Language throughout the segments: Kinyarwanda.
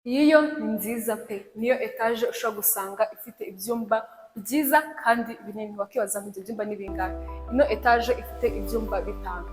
Iyi yo ni nziza pe, niyo etaje ushobora gusanga ifite ibyumba byiza kandi binini. Wakibaza ngo ibyo byumba ni bingahe? Ino etaje ifite ibyumba 5,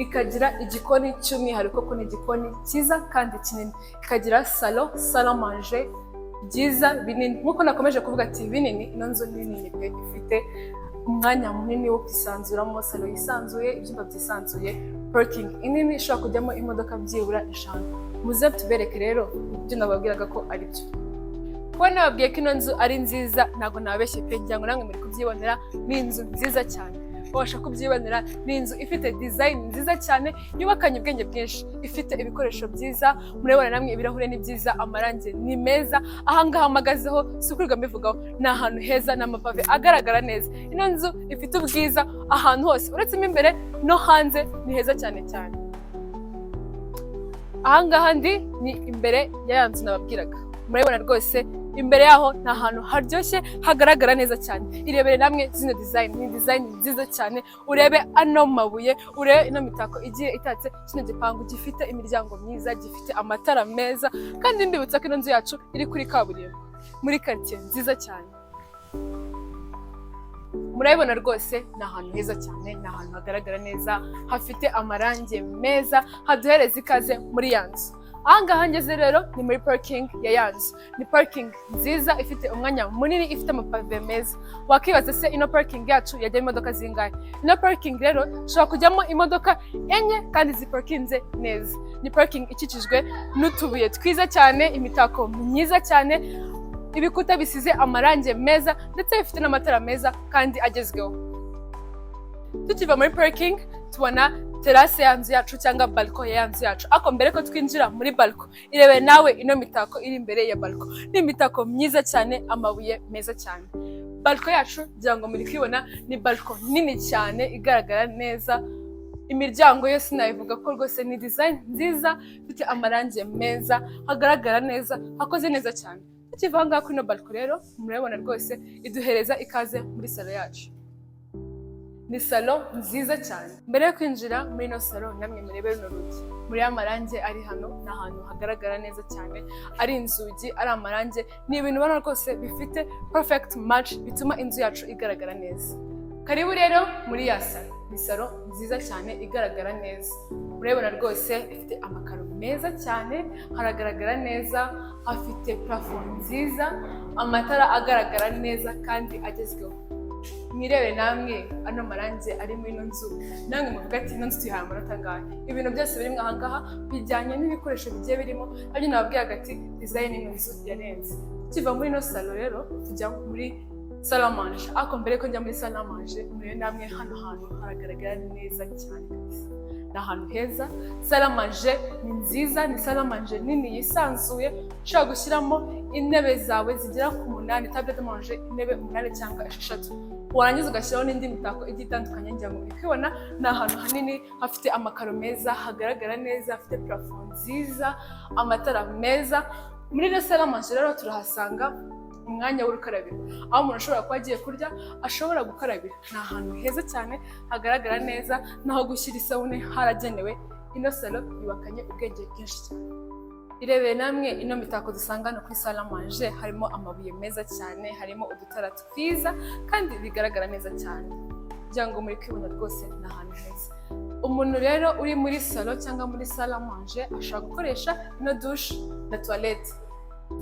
ikagira igikoni cy'umwihariko ko ni igikoni cyiza kandi kinini, ikagira salon à manger byiza binini. Nkuko nakomeje kuvuga ati binini, ino nzu ni nini pe, ifite umwanya munini wo kwisanzuramo, salon yisanzuye, ibyumba byisanzuye, parking inini ishobora kujyamo imodoka byibura 5. Muze tubereke rero ibyo nababwiraga ko ari byo. Kuba nababwiye ko ino nzu ari nziza ntabwo nabeshye pe, ngira ngo namwe muri kubyibonera. Ni inzu nziza cyane, wabasha kubyibonera. Ni inzu ifite design nziza cyane, yubakanye ubwenge bwinshi, ifite ibikoresho byiza. Murabona namwe ibirahure ni byiza, amarangi ni meza. Ahangaha mpagazeho si ukwirirwa mbivugaho, ni ahantu heza, ni amapave agaragara neza. Ino nzu ifite ubwiza ahantu hose, uretse mo imbere no hanze ni heza cyane cyane. Ahangaha ndi ni imbere ya nzu nababwiraga. Murabibona rwose imbere yaho ni ahantu haryoshye hagaragara neza cyane. Irebere namwe zino design, ni design nziza cyane. Urebe ano mabuye, urebe ino mitako igiye itatse. Kino gipangu gifite imiryango myiza, gifite amatara meza, kandi mbibutsa ko ino nzu yacu iri kuri kaburimbo muri quartier nziza cyane. Murabibona rwose ni ahantu heza cyane, ni ahantu hagaragara neza, hafite amarangi meza, haduhereza ikaze muri ya nzu. Ahangaha ngeze rero ni muri parking ya ya nzu. Ni parking nziza ifite umwanya munini, ifite amapave meza. Wakibaza se ino parking yacu yajyamo imodoka zingahe? Ino parking rero ushobora kujyamo imodoka 4 kandi ziparkinze neza. Ni parking ikikijwe n'utubuye twiza cyane, imitako myiza cyane, ibikuta bisize amarangi meza, ndetse bifite n'amatara meza kandi agezweho. Tukiva muri parking tubona terase ya nzu yacu cyangwa balcon ya nzu yacu. Ako mbere ko twinjira muri balcon, irebe nawe ino mitako iri imbere ya balcon. Ni imitako myiza cyane, amabuye meza cyane. Balcon yacu ngira ngo muri kwibona ni balcon nini cyane igaragara neza. Imiryango yose nayivuga ko rwose ni design nziza, ifite amarangi meza, hagaragara neza, hakoze neza cyane. Tukiva ahangaha kuri ino balcon rero murabibona rwose iduhereza ikaze muri salon yacu. Ni salon nziza cyane. Mbere yo kwinjira muri ino salon namwe murebe runo rugi, muri amarangi ari hano, ni ahantu hagaragara neza cyane, ari inzugi, ari amarangi, ni ibintu ubona rwose bifite perfect match, bituma inzu yacu igaragara neza. Karibu rero muri ya salon. Ni salon nziza cyane igaragara neza. Murabibona rwose ifite amakaro meza cyane, haragaragara neza, hafite plafond nziza, amatara agaragara neza kandi agezweho. Mwirebe namwe ano marangi ari muri ino nzu, namwe muvuga ati ino nzu tuyihaye amanota angahe? Ibintu byose birimo ahangaha bijyanye n'ibikoresho bigiye birimo, nabyo nababwiraga ati design y'ino nzu yarenze. Tukiva muri ino salon rero tujya muri salle à manger. Ako mbere ko njya muri salle à manger, murebe namwe hano hantu haragaragara neza cyane. Ni ahantu heza. Salle à manger ni nziza, ni salle à manger nini yisanzuye, ushobora gushyiramo intebe zawe zigera ku 8, table de manger intebe 8 cyangwa 6. Warangiza ugashyiraho n'indi mitako igiye itandukanye. Ngira ngo muri kwibona ni ahantu hanini, hafite amakaro meza, hagaragara neza, hafite plafond nziza, amatara meza. Muri ino salle à manger rero turahasanga umwanya w'urukarabiro, aho umuntu ashobora kuba agiye kurya ashobora gukarabira. Ni ahantu heza cyane, hagaragara neza, naho gushyira isabune haragenewe. Ino salon yubakanye ubwenge bwinshi cyane. Irebeye namwe ino mitako dusanga no kuri salle à manger, harimo amabuye meza cyane, harimo udutara twiza kandi bigaragara neza cyane. Ngira ngo muri kwibona rwose ni ahantu heza. Umuntu rero uri muri salon cyangwa muri salle à manger ashobora gukoresha ino douche na toilette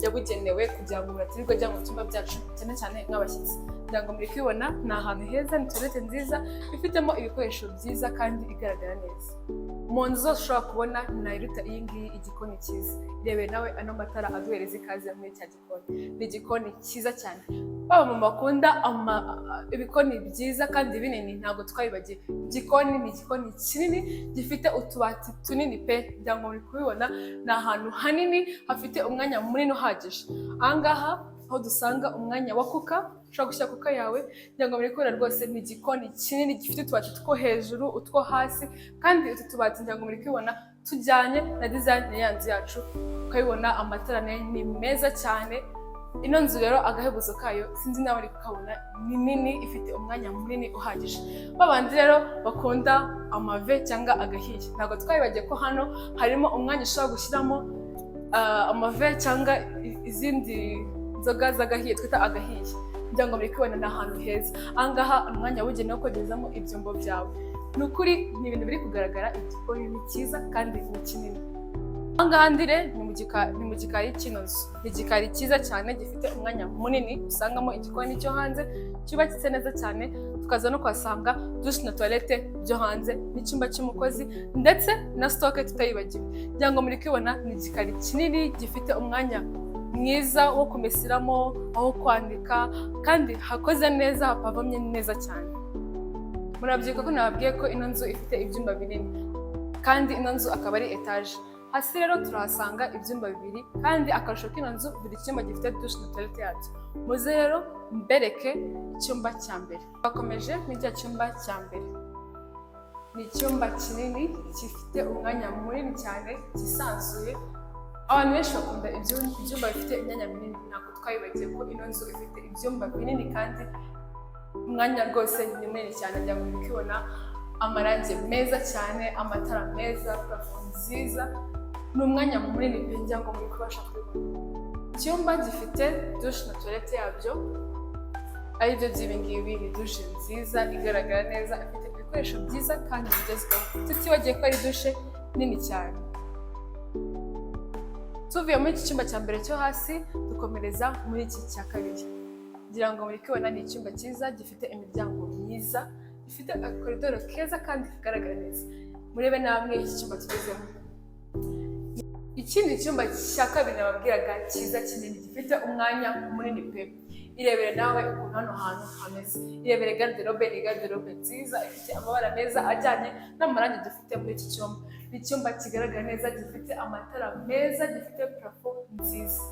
yabugenewe kugira ngo muratirirwe ajya mu cyumba byacu, cyane cyane nk'abashyitsi. Ngira ngo muri kwibona ni ahantu heza, ni toilette nziza ifitemo ibikoresho byiza kandi igaragara neza. Mu nzu zose ushobora kubona nayiruta iyi ngiyi igikoni cyiza. Irebeye nawe ano matara aduhereza ikaze muri cya gikoni. Ni igikoni cyiza cyane. Baba mu bakunda ibikoni byiza kandi binini ntabwo twabibagiye. Igikoni ni igikoni kinini, gifite utubati tunini pe. Ngira ngo muri kubibona ni ahantu hanini, hafite umwanya munini uhagije. Ahangaha aho dusanga umwanya wa kuka, ushobora gushyira kuka yawe. Ngira ngo muri kubona rwose ni igikoni kinini, gifite utubati two hejuru, utwo hasi, kandi utu tubati ngira ngo muri kubibona tujyanye na design ya nzu yacu. Ukabibona amatara ni meza cyane. Ino nzu rero agahebuzo kayo sinzi nawe ari kukabona, ni nini, ifite umwanya munini uhagije. Babandi rero bakunda amave cyangwa agahiye, ntabwo twabibagiye ko hano harimo umwanya ushobora gushyiramo amave cyangwa izindi nzoga z'agahiye twita agahiye, kugira ngo muri kubona ni ahantu heza. Ahangaha umwanya wabugenewe wo kogerezamo ibyombo byawe. Ni ukuri ni ibintu biri kugaragara, igikoni ni cyiza kandi ni kinini. Ahangaha ndire ni mu gikari cy'ino nzu. Ni igikari cyiza cyane gifite umwanya munini usangamo igikoni cyo hanze cyubakitse neza cyane, tukaza no kuhasanga dushe na toilette byo hanze n'icyumba cy'umukozi ndetse na stoke tutayibagiwe. Kugira ngo muri kubona ni igikari kinini gifite umwanya mwiza wo kumesiramo, aho kwandika, kandi hakoze neza, hapavomye neza cyane. Murabyibuka ko nababwiye ko ino nzu ifite ibyumba binini kandi ino nzu akaba ari etage. Hasi rero turahasanga ibyumba bibiri kandi akarusho k'ino nzu buri cyumba gifite dushe na toilette yacyo. Muze rero mbereke icyumba cya mbere. Bakomeje muri cya cyumba cya mbere. Ni icyumba kinini gifite umwanya munini cyane cyisanzuye. Abantu benshi bakunda ibyumba bifite imyanya minini, ntabwo twayibagiye ko ino nzu ifite ibyumba binini kandi umwanya rwose ni munini cyane. Kugira ngo mubibona amarangi meza cyane, amatara meza, parafo nziza, ni umwanya munini pe, kugira ngo muri kubasha kubibona. Icyumba gifite dushe na toilette yabyo, aribyo by'ibi ngibi. Ni dushe nziza igaragara neza, ifite ibikoresho byiza kandi bigezweho, tutibagiye ko ari dushe nini cyane. Tuvuye muri iki cyumba cya mbere cyo hasi dukomereza muri iki cya kabiri. Kugira ngo muri kubona ni icyumba cyiza gifite imiryango myiza, gifite akoridoro keza kandi kagaragara neza. Murebe namwe iki cyumba tugezemo. Ikindi cyumba cya kabiri nababwiraga cyiza kinini gifite umwanya munini pe. Irebere nawe ukuntu hano hantu hameze. Irebere garderobe, ni garderobe nziza ifite amabara meza ajyanye n'amarangi dufite muri iki cyumba. Ni icyumba kigaragara neza, gifite amatara meza, gifite parafo nziza,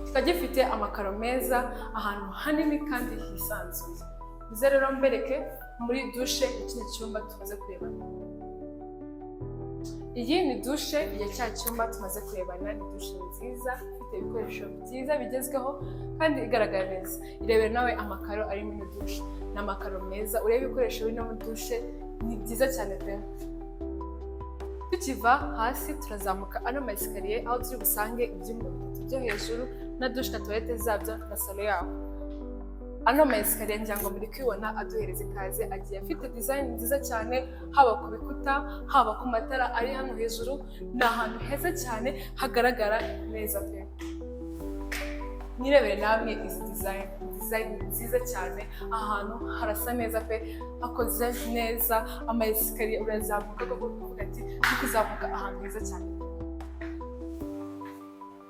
kikaba gifite amakaro meza, ahantu hanini kandi hisanzuye. Muze rero mbereke muri dushe y'ikindi cyumba tumaze kurebana. Iyi ni dushe ya cya cyumba tumaze kurebana. Ni dushe nziza ifite ibikoresho byiza bigezweho kandi igaragara neza. Irebere nawe amakaro ari muri dushe, ni amakaro meza. Urebe ibikoresho biri muri dushe, ni byiza cyane pe. Tukiva hasi turazamuka ano maesikariye, aho turi busange ibyumba bitatu byo hejuru na dushe na toilette zabyo na salo yaho. Ano maesikariye ngira ngo muri kwibona aduhereza ikaze, agiye afite design nziza cyane, haba ku bikuta, haba ku matara ari hano hejuru. Ni ahantu heza cyane hagaragara neza pe. Nirebere namwe izi design nziza cyane, ahantu harasa neza pe, hakoze neza. Amaesikariye urazamuka kuvuga ati kuzamuka ahantu heza cyane.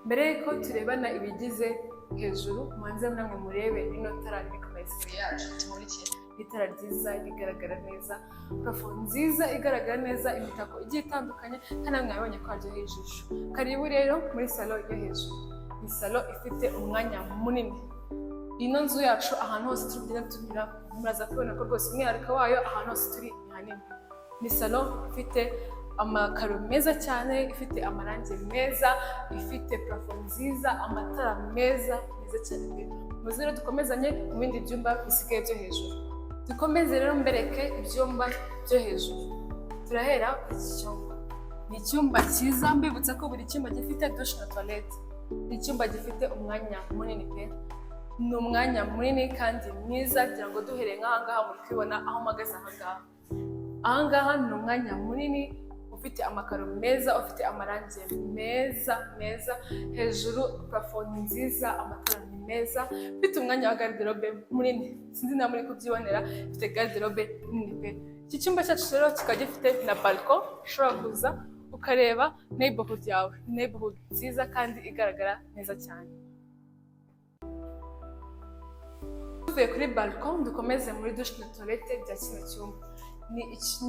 Mbere yuko turebana ibigize hejuru, manze namwe murebe ino tara riri ku maesikariye yacu. Tumurikiye itara ryiza rigaragara neza, parafo nziza igaragara neza, imitako igiye itandukanye kandi namwe mwabonye ko haryoheye ijisho. Karibu rero muri salo yo hejuru. Ni salo ifite umwanya munini. Ino nzu yacu ahantu hose turi kugenda tunyura muraza kubona ko rwose umwihariko wayo ahantu hose turi ni hanini. Ni salo ifite amakaro meza cyane, ifite amarangi meza, ifite parafo nziza, amatara meza cyane. Muze rero dukomezanye mu bindi byumba bisigaye byo hejuru. Dukomeze rero mbereke ibyumba byo hejuru. Turahera ku iki cyumba. Ni icyumba cyiza, mbibutsa ko buri cyumba gifite dushe na toilette. Ni icyumba gifite umwanya munini pe. Ni umwanya munini kandi mwiza, kugira ngo duhereye nk'ahangaha muri kwibona aho mpagaze ahangaha. Ahangaha ni umwanya munini ufite amakaro meza, ufite amarangi meza. Hejuru parafo nziza, amatara ni meza, ufite umwanya wa garderobe munini. Sinzi na muri kubyibonera, ufite garderobe nini pe. Iki cyumba cyacu rero kikaba gifite na balcon, ushobora kuza ukareba neighborhood yawe. Neighborhood nziza kandi igaragara neza cyane. Tuvuye kuri balcon dukomeze muri dushe na toilette bya kino cyumba.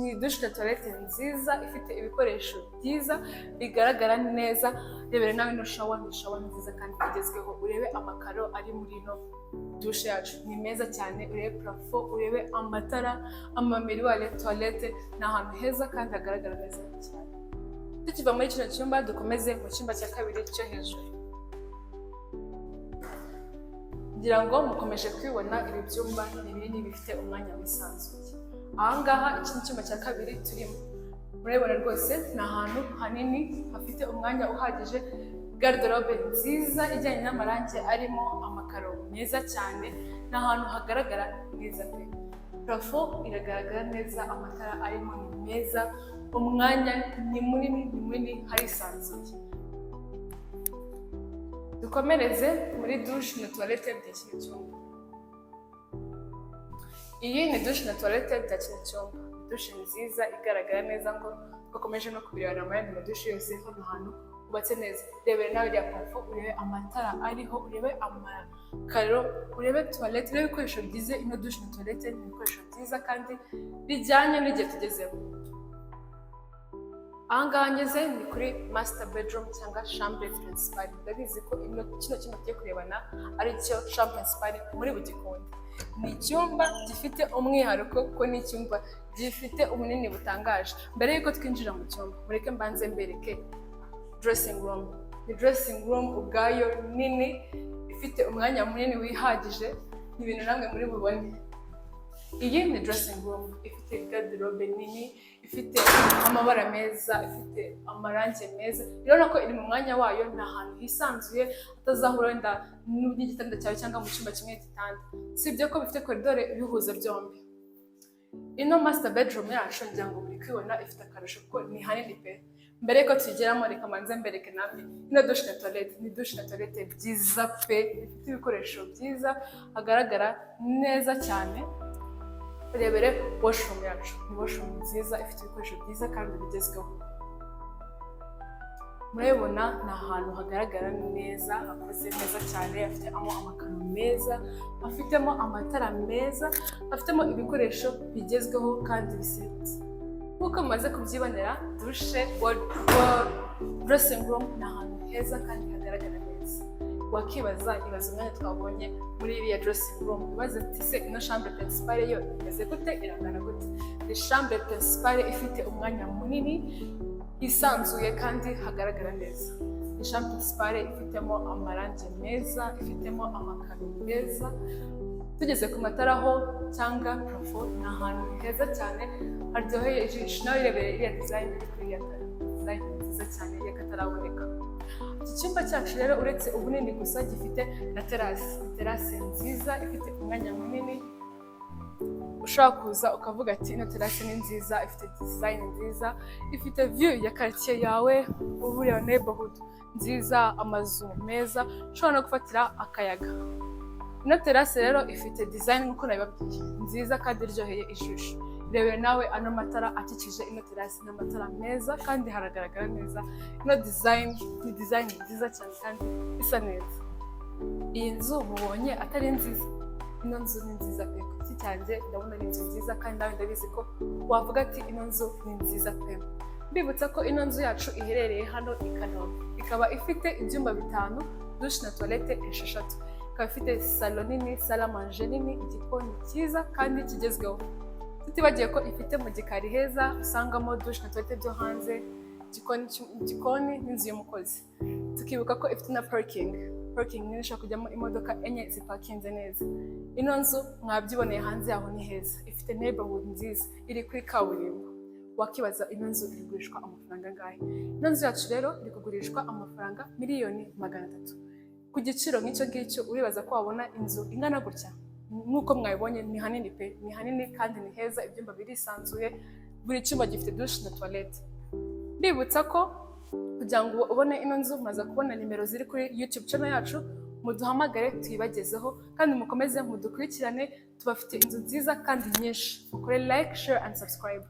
Ni dushe na toilette nziza ifite ibikoresho byiza bigaragara neza. Rebere nawe ino shower, ni shower nziza kandi igezweho. Urebe amakaro ari muri ino dushe yacu, ni meza cyane. Urebe parafo, urebe amatara, amamiriware, toilette. Ni ahantu heza kandi hagaragara neza cyane. Tukiva muri kino cyumba dukomeze mu cyumba cya kabiri cyo hejuru. Ngira ngo mukomeje kwibona ibi byumba ni binini bifite umwanya wisanzuye. Ahangaha iki ni icyumba cya kabiri turimo. murabibona rwose ni ahantu hanini hafite umwanya uhagije, garderobe nziza ijyanye n'amarangi arimo amakaro meza cyane, ni ahantu hagaragara neza pe. Parafo iragaragara neza, amatara arimo ni meza, umwanya ni munini harisanzuye. Dukomereze muri douche na toilette by'iki cyumba. Iyi ni douche na toilette bya kino cyumba, douche nziza igaragara neza ngo bakomeje no kubirebana amayandi ma douche yose hano hantu ubatse neza. Rebere nawe iriya parafo, urebe amatara ariho, urebe amakaro, urebe toilette, urebe ibikoresho bigize ino douche na toilette. Ni ibikoresho byiza kandi bijyanye n'igihe tugezeho. Ahangaha ngeze ni kuri master bedroom cyangwa chambre principale. Ndabizi ko kino cyumba tugiye kurebana ari cyo chambre principale muri Bugikondo. Ni icyumba gifite umwihariko ko ni icyumba gifite ubunini butangaje. Mbere yuko twinjira mu cyumba, mureke mbanze mbereke dressing room. Ni dressing room ubwayo nini, ifite umwanya munini wihagije, ni ibintu namwe muri bubone. Iyi ni dressing room ifite garderobe nini, ifite amabara meza, ifite amarangi meza. Urabona ko iri mu mwanya wayo, ni ahantu hisanzuye atazahura wenda n'igitanda cyawe cyangwa mu cyumba kimwe gitanda. Sibyo ko bifite koridore ibihuza byombi. Ino master bedroom yacu ngira ngo muri kwibona ifite akarusho ko ni hanini pe. Mbere yuko tuyigeramo reka manze mbereke namwe ino douche na toilette. Ni douche na toilette byiza pe, ifite ibikoresho byiza, hagaragara neza cyane. Rebere washroom yacu, ni washroom nziza ifite ibikoresho byiza kandi bigezweho. Murabibona ni ahantu hagaragara neza, hakoze neza cyane, afitemo amakaro meza, afitemo amatara meza, afitemo ibikoresho bigezweho kandi bisiritse. Nk'uko mumaze kubyibonera, douche, dressing room ni ahantu heza kandi hagaragara neza. Wakibaza umwanya twabonye muri iriya dressing room, ubaze ati se ino chambre principale yo imeze gute, irangana gute? Ni chambre principale ifite umwanya munini, hisanzuye kandi hagaragara neza. Ni chambre principale ifitemo amarangi meza, ifitemo amakaro meza. Tugeze ku matara ho cyangwa parafo, ni ahantu heza cyane haryoheye ijisho. Nawe irebere iriya design iri kuri iriya tara, design nziza cyane y'akataraboneka. Iki cyumba cyacu rero uretse ubunini gusa gifite na terase nziza ifite umwanya munini. Ushobora kuza ukavuga ati ino terase ni nziza, ifite design nziza, ifite view ya quartier yawe, ubureba neighborhood nziza, amazu meza, ushobora no gufatira akayaga. Ino terase rero ifite design nk'uko nabibabwiye nziza kandi iryoheye ijisho. Rebere nawe ano matara akikije ino terase, n'amatara meza kandi haragaragara neza. Ino design ni design nziza cyane kandi isa neza. Iyi nzu mubonye atari nziza? Ino nzu ni nziza pe, ku giti cyanjye ndabona ari inzu nziza kandi nawe ndabizi ko wavuga ati ino nzu ni nziza pe. Mbibutsa ko ino nzu yacu iherereye hano i Kanombe, ikaba ifite ibyumba 5, douche na toilette 6. Ikaba ifite salo nini, salle à manger nini, igikoni cyiza kandi kigezweho. Tutibagiye ko ifite mu gikari heza usangamo douche na toilette byo hanze, igikoni n'inzu y'umukozi. Tukibuka ko ifite na parking nini ishobora kujyamo imodoka 4 zipakinze neza. Ino nzu mwabyiboneye hanze yaho ni heza, ifite neighborhood nziza iri kuri kaburimbo. Wakibaza ino nzu irigurishwa amafaranga angahe? Ino nzu yacu rero iri kugurishwa amafaranga $300,000. Ku giciro nk'icyo ngicyo uribaza ko wabona inzu ingana gutya? Nk'uko mwabibonye ni hanini pe, ni hanini kandi ni heza, ibyumba birisanzuye, buri cyumba gifite douche na toilette. Mbibutsa ko kugira ngo ubone ino nzu maze kubona nimero ziri kuri YouTube channel yacu, muduhamagare tuyibagezeho kandi mukomeze mudukurikirane. Tubafite inzu nziza kandi nyinshi. Mukore like, share and subscribe.